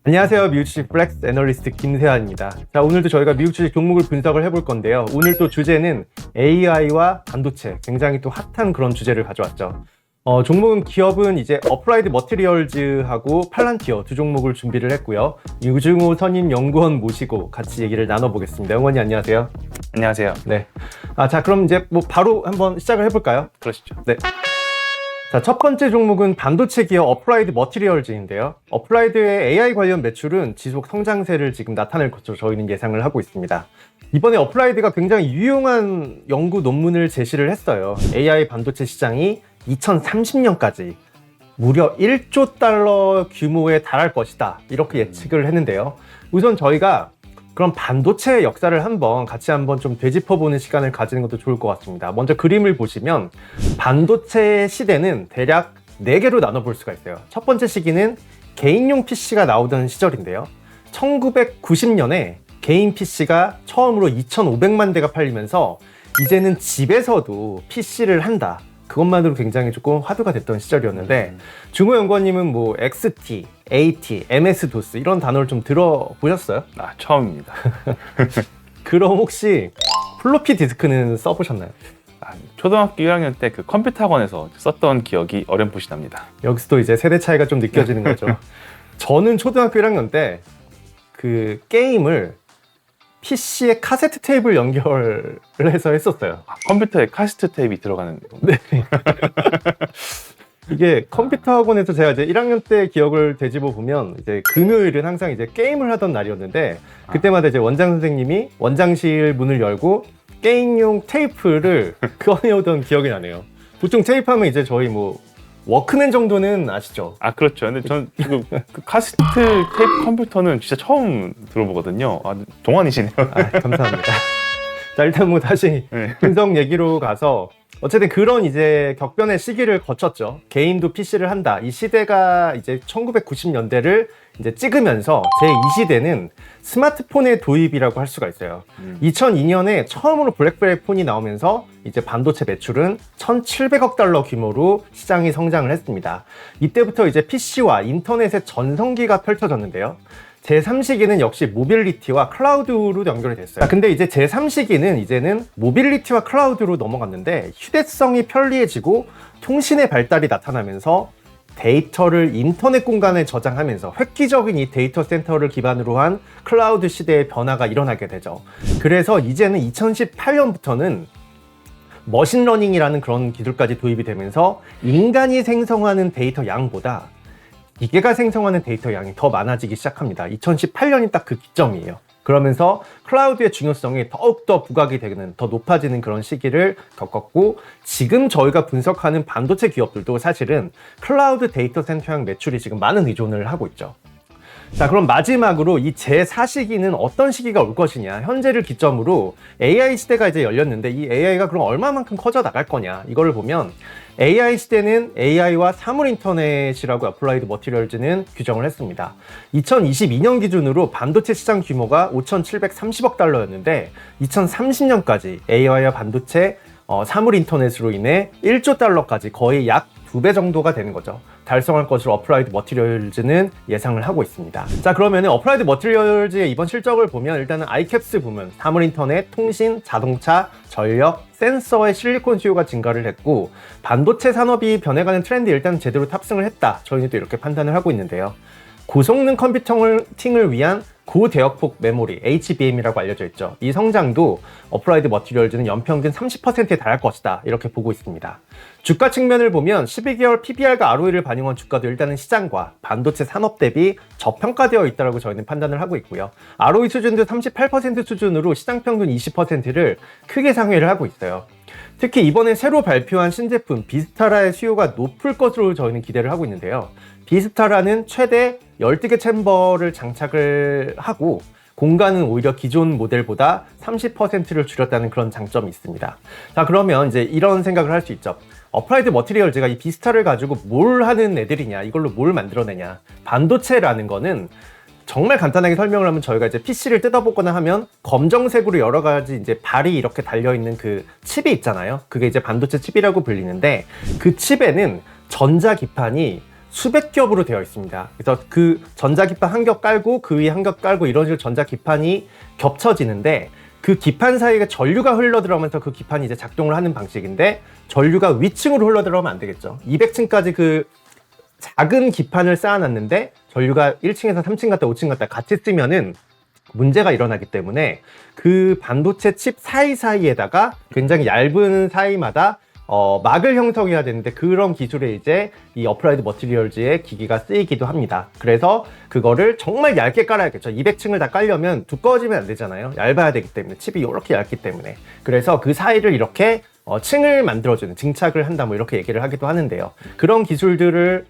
안녕하세요. 미국 주식 플렉스 애널리스트 김세환입니다. 자, 오늘도 저희가 미국 주식 종목을 분석을 해볼 건데요. 오늘 또 주제는 AI와 반도체, 굉장히 또 핫한 그런 주제를 가져왔죠. 종목은 기업은 이제 어플라이드 머티리얼즈하고 팔란티어 두 종목을 준비를 했고요. 유중호 선임 연구원 모시고 같이 얘기를 나눠보겠습니다. 연구원님 안녕하세요. 안녕하세요. 네. 자, 그럼 이제 바로 한번 시작을 해볼까요? 그러시죠. 네. 자, 첫 번째 종목은 반도체 기업 어플라이드 머티리얼즈인데요. 어플라이드의 AI 관련 매출은 지속 성장세를 지금 나타낼 것으로 저희는 예상을 하고 있습니다. 이번에 어플라이드가 굉장히 유용한 연구 논문을 제시를 했어요. AI 반도체 시장이 2030년까지 무려 1조 달러 규모에 달할 것이다. 이렇게 예측을 했는데요. 우선 저희가 그럼 반도체의 역사를 같이 한번 좀 되짚어보는 시간을 가지는 것도 좋을 것 같습니다. 먼저 그림을 보시면 반도체 시대는 대략 4개로 나눠볼 수가 있어요. 첫 번째 시기는 개인용 PC가 나오던 시절인데요. 1990년에 개인 PC가 처음으로 2,500만 대가 팔리면서 이제는 집에서도 PC를 한다. 그것만으로 굉장히 조금 화두가 됐던 시절이었는데 중호 연구원님은 뭐 XT, AT, MS-DOS 이런 단어를 좀 들어보셨어요? 처음입니다. 그럼 혹시 플로피 디스크는 써보셨나요? 초등학교 1학년 때 그 컴퓨터 학원에서 썼던 기억이 어렴풋이 납니다. 여기서도 이제 세대 차이가 좀 느껴지는 거죠. 저는 초등학교 1학년 때 그 게임을 PC에 카세트 테이프를 연결을 해서 했었어요. 컴퓨터에 카세트 테이프가 들어가는 네. 이게 컴퓨터 학원에서 제가 이제 1학년 때 기억을 되짚어 보면 이제 금요일은 항상 이제 게임을 하던 날이었는데 그때마다 이제 원장 선생님이 원장실 문을 열고 게임용 테이프를 꺼내오던 기억이 나네요. 보통 테이프 하면 이제 저희 뭐 워크맨 정도는 아시죠? 그렇죠. 근데 전 그 카세트 테이프 컴퓨터는 진짜 처음 들어보거든요. 동안이시네요. 감사합니다. 자, 일단 뭐 다시 분석 얘기로 가서 어쨌든 그런 이제 격변의 시기를 거쳤죠. 개인도 PC를 한다. 이 시대가 이제 1990년대를 이제 찍으면서 제2시대는 스마트폰의 도입이라고 할 수가 있어요. 2002년에 처음으로 블랙베리 폰이 나오면서 이제 반도체 매출은 1,700억 달러 규모로 시장이 성장을 했습니다. 이때부터 이제 PC와 인터넷의 전성기가 펼쳐졌는데요. 제3시기는 역시 모빌리티와 클라우드로 연결이 됐어요. 근데 이제 제3시기는 이제는 모빌리티와 클라우드로 넘어갔는데 휴대성이 편리해지고 통신의 발달이 나타나면서 데이터를 인터넷 공간에 저장하면서 획기적인 이 데이터 센터를 기반으로 한 클라우드 시대의 변화가 일어나게 되죠. 그래서 이제는 2018년부터는 머신러닝이라는 그런 기술까지 도입이 되면서 인간이 생성하는 데이터 양보다 기계가 생성하는 데이터 양이 더 많아지기 시작합니다. 2018년이 딱 그 기점이에요. 그러면서 클라우드의 중요성이 더욱더 부각이 되는, 더 높아지는 그런 시기를 겪었고, 지금 저희가 분석하는 반도체 기업들도 사실은 클라우드 데이터 센터형 매출이 지금 많은 의존을 하고 있죠. 자, 그럼 마지막으로 이 제4시기는 어떤 시기가 올 것이냐. 현재를 기점으로 AI 시대가 이제 열렸는데 이 AI가 그럼 얼마만큼 커져 나갈 거냐. 이거를 보면 AI 시대는 AI와 사물 인터넷이라고 어플라이드 머티리얼즈는 규정을 했습니다. 2022년 기준으로 반도체 시장 규모가 5,730억 달러였는데 2030년까지 AI와 반도체 사물 인터넷으로 인해 1조 달러까지 거의 약 2배 정도가 되는 거죠. 달성할 것으로 어플라이드 머티리얼즈는 예상을 하고 있습니다. 자, 그러면 어플라이드 머티리얼즈의 이번 실적을 보면 일단은 아이캡스 부문, 사물 인터넷, 통신, 자동차, 전력, 센서의 실리콘 수요가 증가를 했고 반도체 산업이 변해가는 트렌드에 일단 제대로 탑승을 했다. 저희는 또 이렇게 판단을 하고 있는데요. 고성능 컴퓨팅을 위한 고대역폭 메모리 HBM이라고 알려져 있죠. 이 성장도 어플라이드 머티리얼즈는 연평균 30%에 달할 것이다. 이렇게 보고 있습니다. 주가 측면을 보면 12개월 PBR과 ROE를 반영한 주가도 일단은 시장과 반도체 산업 대비 저평가되어 있다고 저희는 판단을 하고 있고요. ROE 수준도 38% 수준으로 시장 평균 20%를 크게 상회를 하고 있어요. 특히 이번에 새로 발표한 신제품 비스타라의 수요가 높을 것으로 저희는 기대를 하고 있는데요. 비스타라는 최대 12개 챔버를 장착을 하고 공간은 오히려 기존 모델보다 30%를 줄였다는 그런 장점이 있습니다. 자, 그러면 이제 이런 생각을 할 수 있죠. 어플라이드 머티리얼즈가 이 비스타를 가지고 뭘 하는 애들이냐, 이걸로 뭘 만들어내냐. 반도체라는 거는 정말 간단하게 설명을 하면 저희가 이제 PC를 뜯어보거나 하면 검정색으로 여러 가지 이제 발이 이렇게 달려있는 그 칩이 있잖아요. 그게 이제 반도체 칩이라고 불리는데 그 칩에는 전자 기판이 수백 겹으로 되어 있습니다. 그래서 그 전자기판 한 겹 깔고 그 위에 한 겹 깔고 이런 식으로 전자기판이 겹쳐지는데 그 기판 사이에 전류가 흘러들어오면서 그 기판이 이제 작동을 하는 방식인데 전류가 위층으로 흘러들어오면 안 되겠죠. 200층까지 그 작은 기판을 쌓아놨는데 전류가 1층에서 3층 갔다 5층 갔다 같이 쓰면은 문제가 일어나기 때문에 그 반도체 칩 사이사이에다가 굉장히 얇은 사이마다 막을 형성해야 되는데 그런 기술에 이제 이 어플라이드 머티리얼즈의 기기가 쓰이기도 합니다. 그래서 그거를 정말 얇게 깔아야겠죠. 200층을 다 깔려면 두꺼워지면 안 되잖아요. 얇아야 되기 때문에 칩이 이렇게 얇기 때문에 그래서 그 사이를 이렇게 층을 만들어주는 증착을 한다 뭐 이렇게 얘기를 하기도 하는데요. 그런 기술들을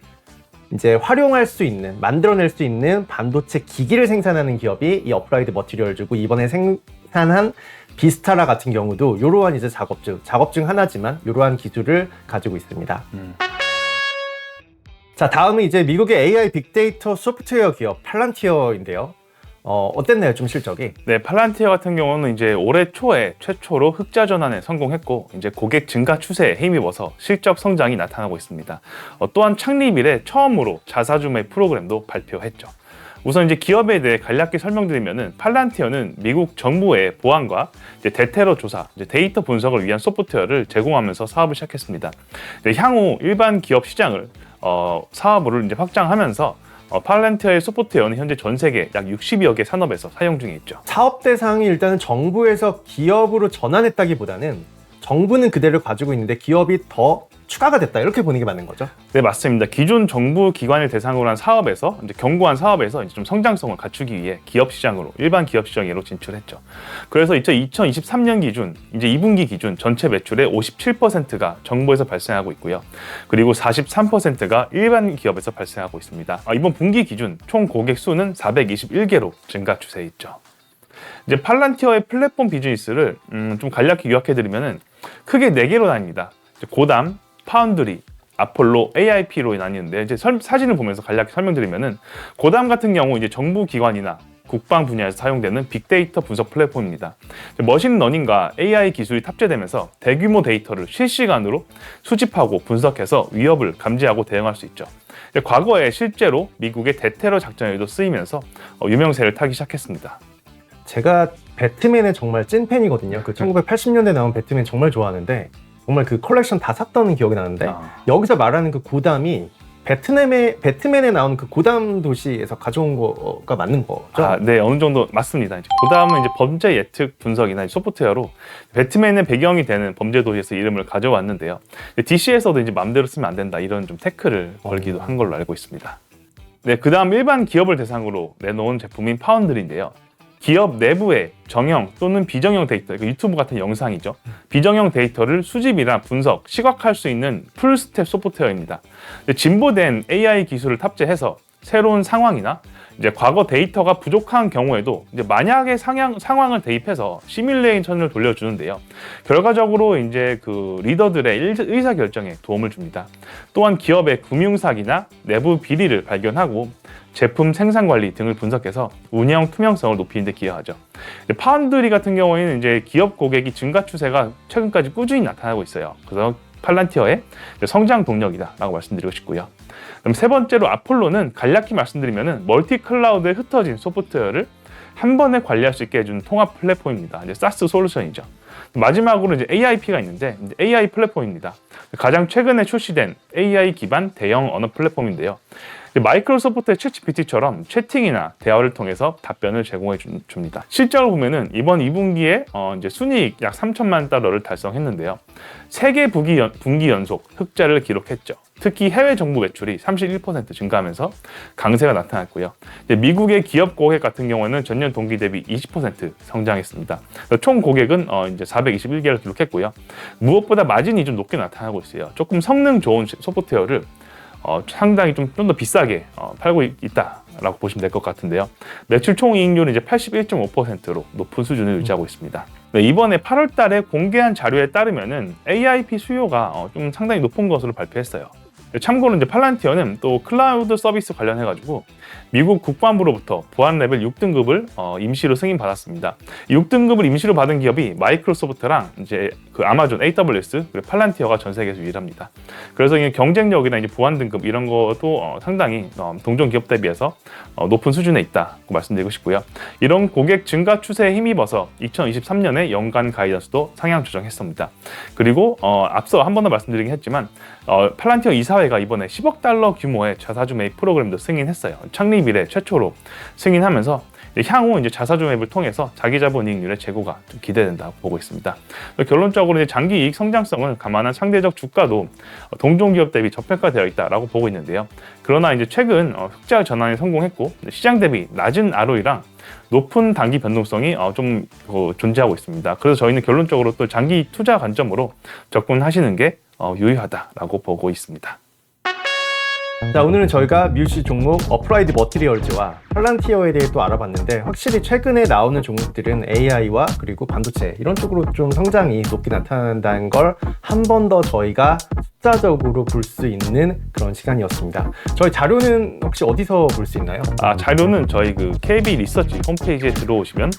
이제 활용할 수 있는, 만들어낼 수 있는 반도체 기기를 생산하는 기업이 이 어플라이드 머티리얼즈고 이번에 생산한 비스타라 같은 경우도 이러한 이제 작업중 하나지만 이러한 기술을 가지고 있습니다. 자, 다음은 이제 미국의 AI 빅데이터 소프트웨어 기업 팔란티어인데요. 어땠나요, 좀 실적이? 네, 팔란티어 같은 경우는 이제 올해 초에 최초로 흑자 전환에 성공했고 이제 고객 증가 추세에 힘입어서 실적 성장이 나타나고 있습니다. 또한 창립 이래 처음으로 자사주 매입 프로그램도 발표했죠. 우선 이제 기업에 대해 간략히 설명드리면은 팔란티어는 미국 정부의 보안과 이제 대테러 조사, 이제 데이터 분석을 위한 소프트웨어를 제공하면서 사업을 시작했습니다. 향후 일반 기업 시장을 사업을 이제 확장하면서 팔란티어의 소프트웨어는 현재 전 세계 약 60여 개 산업에서 사용 중에 있죠. 사업 대상이 일단은 정부에서 기업으로 전환했다기보다는 정부는 그대로 가지고 있는데 기업이 더 추가가 됐다 이렇게 보는 게 맞는 거죠? 네, 맞습니다. 기존 정부 기관을 대상으로 한 사업에서 이제 견고한 사업에서 이제 좀 성장성을 갖추기 위해 기업 시장으로 일반 기업 시장으로 진출했죠. 그래서 2023년 기준 이제 2분기 기준 전체 매출의 57%가 정부에서 발생하고 있고요. 그리고 43%가 일반 기업에서 발생하고 있습니다. 이번 분기 기준 총 고객 수는 421개로 증가 추세에 있죠. 이제 팔란티어의 플랫폼 비즈니스를 좀 간략히 요약해드리면은 크게 4개로 나뉩니다. 고담, 파운드리, 아폴로, AIP로 나뉘는데 이제 사진을 보면서 간략히 설명드리면은 고담 같은 경우 이제 정부 기관이나 국방 분야에서 사용되는 빅데이터 분석 플랫폼입니다. 머신러닝과 AI 기술이 탑재되면서 대규모 데이터를 실시간으로 수집하고 분석해서 위협을 감지하고 대응할 수 있죠. 과거에 실제로 미국의 대테러 작전에도 쓰이면서 유명세를 타기 시작했습니다. 제가 배트맨의 정말 찐팬이거든요. 그 1980년대 나온 배트맨 정말 좋아하는데 정말 그 컬렉션 다 샀던 기억이 나는데 여기서 말하는 그 고담이 배트맨에 나오는 그 고담 도시에서 가져온 거가 맞는 거죠? 네, 어느 정도 맞습니다. 이제 고담은 이제 범죄 예측 분석이나 소프트웨어로 배트맨의 배경이 되는 범죄 도시에서 이름을 가져왔는데요. DC에서도 이제 맘대로 쓰면 안 된다 이런 좀 태클을 걸기도 한 걸로 알고 있습니다. 네, 그 다음 일반 기업을 대상으로 내놓은 제품인 파운드리인데요. 기업 내부의 정형 또는 비정형 데이터, 유튜브 같은 영상이죠. 비정형 데이터를 수집이나 분석, 시각화할 수 있는 풀스텝 소프트웨어입니다. 진보된 AI 기술을 탑재해서 새로운 상황이나 이제 과거 데이터가 부족한 경우에도 이제 만약의 상황을 대입해서 시뮬레이션을 돌려주는데요. 결과적으로 이제 그 리더들의 의사 결정에 도움을 줍니다. 또한 기업의 금융사기나 내부 비리를 발견하고 제품 생산 관리 등을 분석해서 운영 투명성을 높이는 데 기여하죠. 파운드리 같은 경우에는 이제 기업 고객이 증가 추세가 최근까지 꾸준히 나타나고 있어요. 그래서 팔란티어의 성장 동력이다라고 말씀드리고 싶고요. 그럼 세 번째로 아폴로는 간략히 말씀드리면은 멀티 클라우드에 흩어진 소프트웨어를 한 번에 관리할 수 있게 해주는 통합 플랫폼입니다. 이제 SaaS 솔루션이죠. 마지막으로 이제 AIP가 있는데 AI 플랫폼입니다. 가장 최근에 출시된 AI 기반 대형 언어 플랫폼인데요. 마이크로소프트의 챗GPT처럼 채팅이나 대화를 통해서 답변을 제공해 줍니다. 실적을 보면은 이번 2분기에 이제 순이익 약 3천만 달러를 달성했는데요. 3개 분기 연속 흑자를 기록했죠. 특히 해외 정부 매출이 31% 증가하면서 강세가 나타났고요. 미국의 기업 고객 같은 경우는 전년 동기 대비 20% 성장했습니다. 총 고객은 이제 421개를 기록했고요. 무엇보다 마진이 좀 높게 나타나고 있어요. 조금 성능 좋은 소프트웨어를 상당히 좀 더 비싸게 팔고 있다라고 보시면 될 것 같은데요. 매출 총이익률은 이제 81.5%로 높은 수준을 유지하고 있습니다. 네, 이번에 8월 달에 공개한 자료에 따르면은 AIP 수요가 좀 상당히 높은 것으로 발표했어요. 참고로 이제 팔란티어는 또 클라우드 서비스 관련해가지고 미국 국방부로부터 보안 레벨 6등급을 임시로 승인받았습니다. 6등급을 임시로 받은 기업이 마이크로소프트랑 이제 그 아마존 AWS 그리고 팔란티어가 전 세계에서 유일합니다. 그래서 이 경쟁력이나 이제 보안 등급 이런 것도 상당히 동종 기업 대비해서 높은 수준에 있다고 말씀드리고 싶고요. 이런 고객 증가 추세에 힘입어서 2023년에 연간 가이던스도 상향 조정했습니다. 그리고 앞서 한 번 더 말씀드리긴 했지만 팔란티어 이사회가 이번에 10억 달러 규모의 자사주 매입 프로그램도 승인했어요. 창립 이래 최초로 승인하면서 향후 이제 자사주 매입을 통해서 자기자본 이익률의 제고가 좀 기대된다고 보고 있습니다. 결론적으로 이제 장기 이익 성장성을 감안한 상대적 주가도 동종 기업 대비 저평가되어 있다라고 보고 있는데요. 그러나 이제 최근 흑자 전환에 성공했고 시장 대비 낮은 ROE랑 높은 단기 변동성이 좀 존재하고 있습니다. 그래서 저희는 결론적으로 또 장기 투자 관점으로 접근하시는 게 유효하다라고 보고 있습니다. 자, 오늘은 저희가 뮤시 종목 어플라이드 머티리얼즈와 팔란티어에 대해 또 알아봤는데, 확실히 최근에 나오는 종목들은 AI와 그리고 반도체 이런 쪽으로 좀 성장이 높게 나타난다는 걸 한 번 더 저희가 숫자적으로 볼 수 있는 그런 시간이었습니다. 저희 자료는 혹시 어디서 볼 수 있나요? 자료는 저희 그 KB 리서치 홈페이지에 들어오시면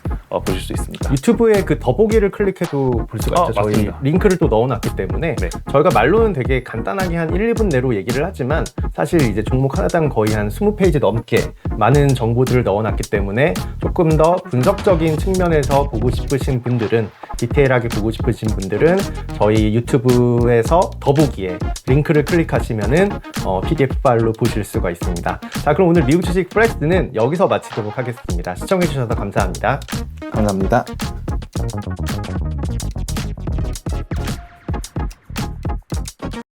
보실 수 있습니다. 유튜브에 그 더보기를 클릭해도 볼 수가 있죠. 저희 맞습니다. 링크를 또 넣어놨기 때문에 네. 저희가 말로는 되게 간단하게 한 1, 2분 내로 얘기를 하지만 사실 이제 종목 하나당 거의 한 20페이지 넘게 많은 정보들을 넣어놨기 때문에 조금 더 분석적인 측면에서 보고 싶으신 분들은, 디테일하게 보고 싶으신 분들은 저희 유튜브에서 더보기에 링크를 클릭하시면은 PDF 파일로 보실 수가 있습니다. 자, 그럼 오늘 미국 주식 플렉스는 여기서 마치도록 하겠습니다. 시청해주셔서 감사합니다. 감사합니다.